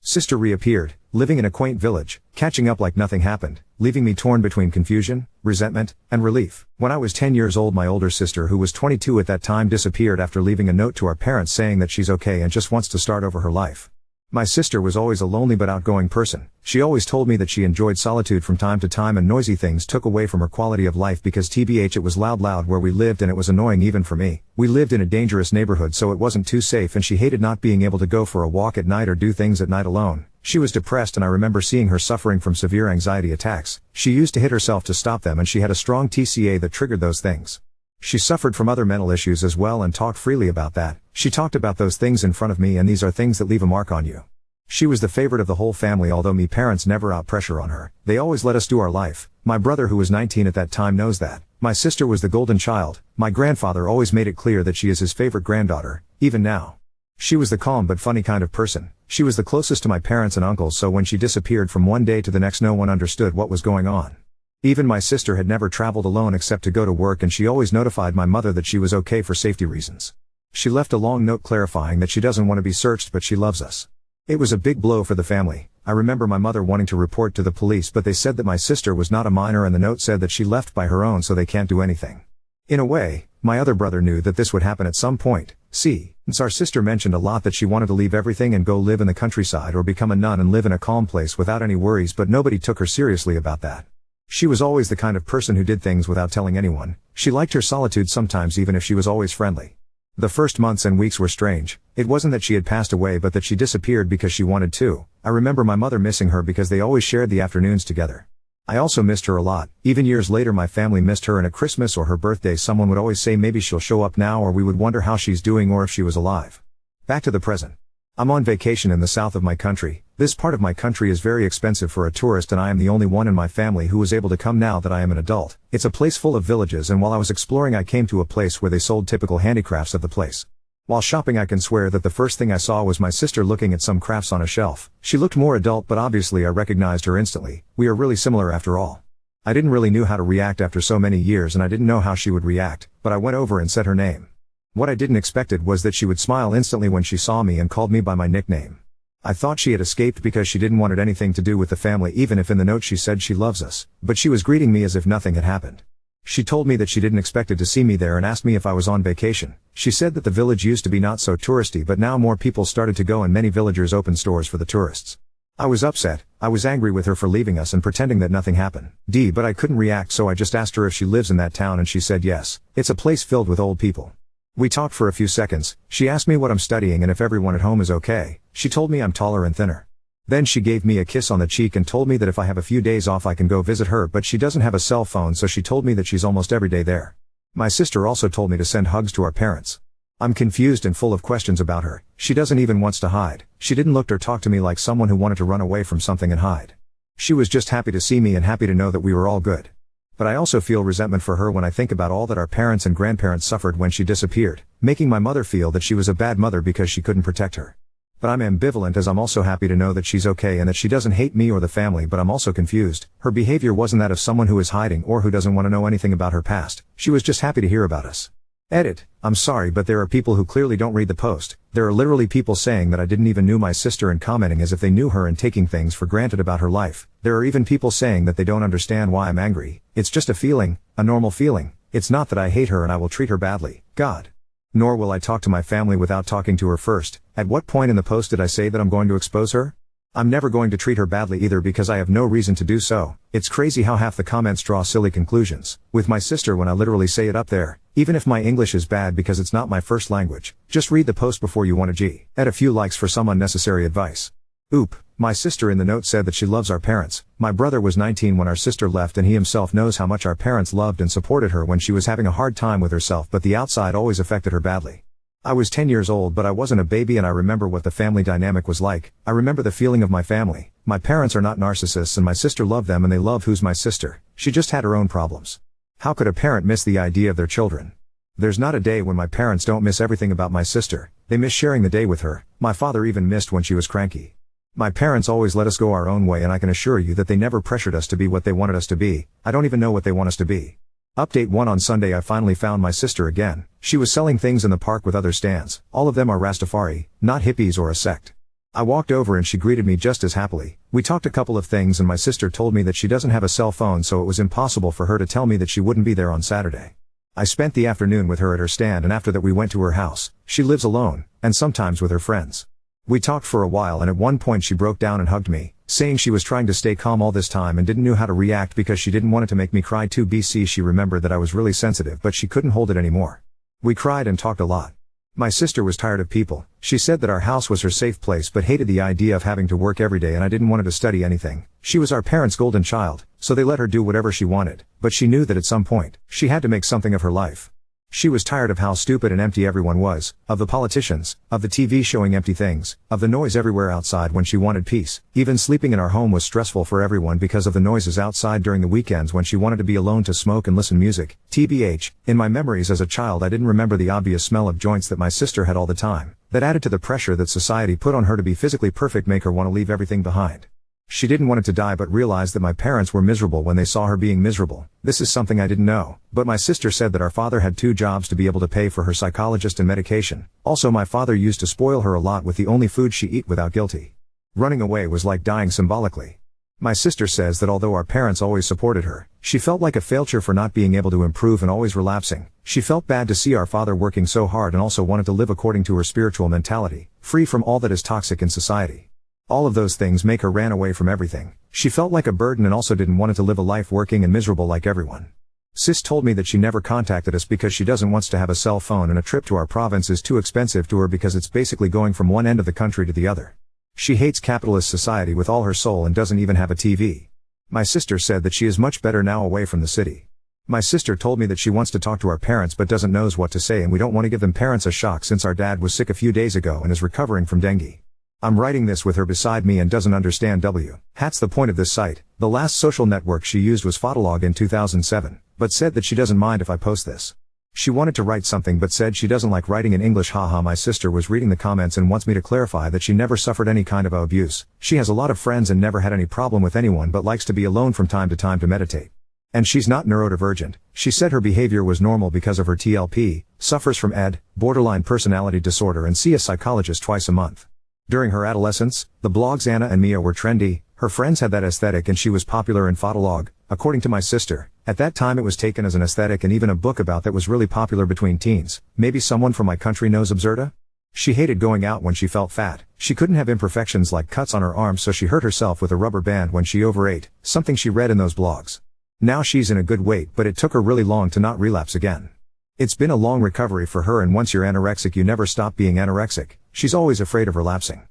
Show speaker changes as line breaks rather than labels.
Sister reappeared, living in a quaint village, catching up like nothing happened, leaving me torn between confusion, resentment, and relief. When I was 10 years old, my older sister, who was 22 at that time, disappeared after leaving a note to our parents saying that she's okay and just wants to start over her life. My sister was always a lonely but outgoing person. She always told me that she enjoyed solitude from time to time, and noisy things took away from her quality of life because tbh it was loud where we lived, and it was annoying even for me. We lived in a dangerous neighborhood, so it wasn't too safe, and she hated not being able to go for a walk at night or do things at night alone. She was depressed, and I remember seeing her suffering from severe anxiety attacks. She used to hit herself to stop them, and she had a strong TCA that triggered those things. She suffered from other mental issues as well and talked freely about that. She talked about those things in front of me, and these are things that leave a mark on you. She was the favorite of the whole family, although me parents never out pressure on her. They always let us do our life. My brother, who was 19 at that time, knows that. My sister was the golden child. My grandfather always made it clear that she is his favorite granddaughter, even now. She was the calm but funny kind of person. She was the closest to my parents and uncles, so when she disappeared from one day to the next, no one understood what was going on. Even my sister had never traveled alone except to go to work, and she always notified my mother that she was okay for safety reasons. She left a long note clarifying that she doesn't want to be searched, but she loves us. It was a big blow for the family. I remember my mother wanting to report to the police, but they said that my sister was not a minor, and the note said that she left by her own, so they can't do anything. In a way, my other brother knew that this would happen at some point. Since our sister mentioned a lot that she wanted to leave everything and go live in the countryside or become a nun and live in a calm place without any worries, but nobody took her seriously about that. She was always the kind of person who did things without telling anyone. She liked her solitude sometimes, even if she was always friendly. The first months and weeks were strange. It wasn't that she had passed away, but that she disappeared because she wanted to. I remember my mother missing her because they always shared the afternoons together. I also missed her a lot. Even years later, my family missed her, and at Christmas or her birthday someone would always say maybe she'll show up now, or we would wonder how she's doing or if she was alive. Back to the present. I'm on vacation in the south of my country. This part of my country is very expensive for a tourist, and I am the only one in my family who was able to come now that I am an adult. It's a place full of villages, and while I was exploring I came to a place where they sold typical handicrafts of the place. While shopping, I can swear that the first thing I saw was my sister looking at some crafts on a shelf. She looked more adult, but obviously I recognized her instantly. We are really similar after all. I didn't really know how to react after so many years, and I didn't know how she would react, but I went over and said her name. What I didn't expect was that she would smile instantly when she saw me and called me by my nickname. I thought she had escaped because she didn't want anything to do with the family, even if in the note she said she loves us, but she was greeting me as if nothing had happened. She told me that she didn't expect to see me there and asked me if I was on vacation. She said that the village used to be not so touristy, but now more people started to go and many villagers opened stores for the tourists. I was upset. I was angry with her for leaving us and pretending that nothing happened. But I couldn't react, so I just asked her if she lives in that town, and she said yes. It's a place filled with old people. We talked for a few seconds. She asked me what I'm studying and if everyone at home is okay. She told me I'm taller and thinner. Then she gave me a kiss on the cheek and told me that if I have a few days off I can go visit her, but she doesn't have a cell phone, so she told me that she's almost every day there. My sister also told me to send hugs to our parents. I'm confused and full of questions about her. She doesn't even want to hide. She didn't look or talk to me like someone who wanted to run away from something and hide. She was just happy to see me and happy to know that we were all good. But I also feel resentment for her when I think about all that our parents and grandparents suffered when she disappeared, making my mother feel that she was a bad mother because she couldn't protect her. But I'm ambivalent, as I'm also happy to know that she's okay and that she doesn't hate me or the family, but I'm also confused. Her behavior wasn't that of someone who is hiding or who doesn't want to know anything about her past. She was just happy to hear about us. Edit. I'm sorry, but there are people who clearly don't read the post. There are literally people saying that I didn't even knew my sister and commenting as if they knew her and taking things for granted about her life. There are even people saying that they don't understand why I'm angry. It's just a feeling, a normal feeling. It's not that I hate her and I will treat her badly. God. Nor will I talk to my family without talking to her first. At what point in the post did I say that I'm going to expose her? I'm never going to treat her badly either, because I have no reason to do so. It's crazy how half the comments draw silly conclusions. With my sister, when I literally say it up there, even if my English is bad because it's not my first language, just read the post before you want to add a few likes for some unnecessary advice. Oop. My sister in the note said that she loves our parents. My brother was 19 when our sister left, and he himself knows how much our parents loved and supported her when she was having a hard time with herself, but the outside always affected her badly. I was 10 years old, but I wasn't a baby, and I remember what the family dynamic was like. I remember the feeling of my family. My parents are not narcissists, and my sister loved them, and they love who's my sister. She just had her own problems. How could a parent miss the idea of their children? There's not a day when my parents don't miss everything about my sister. They miss sharing the day with her. My father even missed when she was cranky. My parents always let us go our own way, and I can assure you that they never pressured us to be what they wanted us to be. I don't even know what they want us to be. Update 1: on Sunday I finally found my sister again. She was selling things in the park with other stands. All of them are Rastafari, not hippies or a sect. I walked over and she greeted me just as happily. We talked a couple of things and my sister told me that she doesn't have a cell phone, so it was impossible for her to tell me that she wouldn't be there on Saturday. I spent the afternoon with her at her stand, and after that we went to her house. She lives alone, and sometimes with her friends. We talked for a while and at one point she broke down and hugged me, saying she was trying to stay calm all this time and didn't know how to react because she didn't want it to make me cry too. She remembered that I was really sensitive but she couldn't hold it anymore. We cried and talked a lot. My sister was tired of people. She said that our house was her safe place but hated the idea of having to work every day, and I didn't want her to study anything. She was our parents' golden child, so they let her do whatever she wanted, but she knew that at some point, she had to make something of her life. She was tired of how stupid and empty everyone was, of the politicians, of the TV showing empty things, of the noise everywhere outside when she wanted peace. Even sleeping in our home was stressful for everyone because of the noises outside during the weekends when she wanted to be alone to smoke and listen music. TBH, in my memories as a child I didn't remember the obvious smell of joints that my sister had all the time, that added to the pressure that society put on her to be physically perfect make her want to leave everything behind. She didn't want it to die but realized that my parents were miserable when they saw her being miserable. This is something I didn't know, but my sister said that our father had 2 jobs to be able to pay for her psychologist and medication. Also, my father used to spoil her a lot with the only food she eat without guilty. Running away was like dying symbolically. My sister says that although our parents always supported her, she felt like a failure for not being able to improve and always relapsing. She felt bad to see our father working so hard and also wanted to live according to her spiritual mentality, free from all that is toxic in society. All of those things make her ran away from everything. She felt like a burden and also didn't want to live a life working and miserable like everyone. Sis told me that she never contacted us because she doesn't want to have a cell phone and a trip to our province is too expensive to her because it's basically going from one end of the country to the other. She hates capitalist society with all her soul and doesn't even have a TV. My sister said that she is much better now away from the city. My sister told me that she wants to talk to our parents but doesn't knows what to say, and we don't want to give them parents a shock since our dad was sick a few days ago and is recovering from dengue. I'm writing this with her beside me and doesn't understand That's the point of this site. The last social network she used was Fotolog in 2007, but said that she doesn't mind if I post this. She wanted to write something but said she doesn't like writing in English. Haha, my sister was reading the comments and wants me to clarify that she never suffered any kind of abuse. She has a lot of friends and never had any problem with anyone but likes to be alone from time to meditate. And she's not neurodivergent. She said her behavior was normal because of her TLP, suffers from borderline personality disorder, and see a psychologist twice a month. During her adolescence, the blogs Anna and Mia were trendy, her friends had that aesthetic and she was popular in Fotolog. According to my sister, at that time it was taken as an aesthetic and even a book about that was really popular between teens. Maybe someone from my country knows Absurda? She hated going out when she felt fat. She couldn't have imperfections like cuts on her arms, so she hurt herself with a rubber band when she overate, something she read in those blogs. Now she's in a good weight, but it took her really long to not relapse again. It's been a long recovery for her, and once you're anorexic you never stop being anorexic. She's always afraid of relapsing.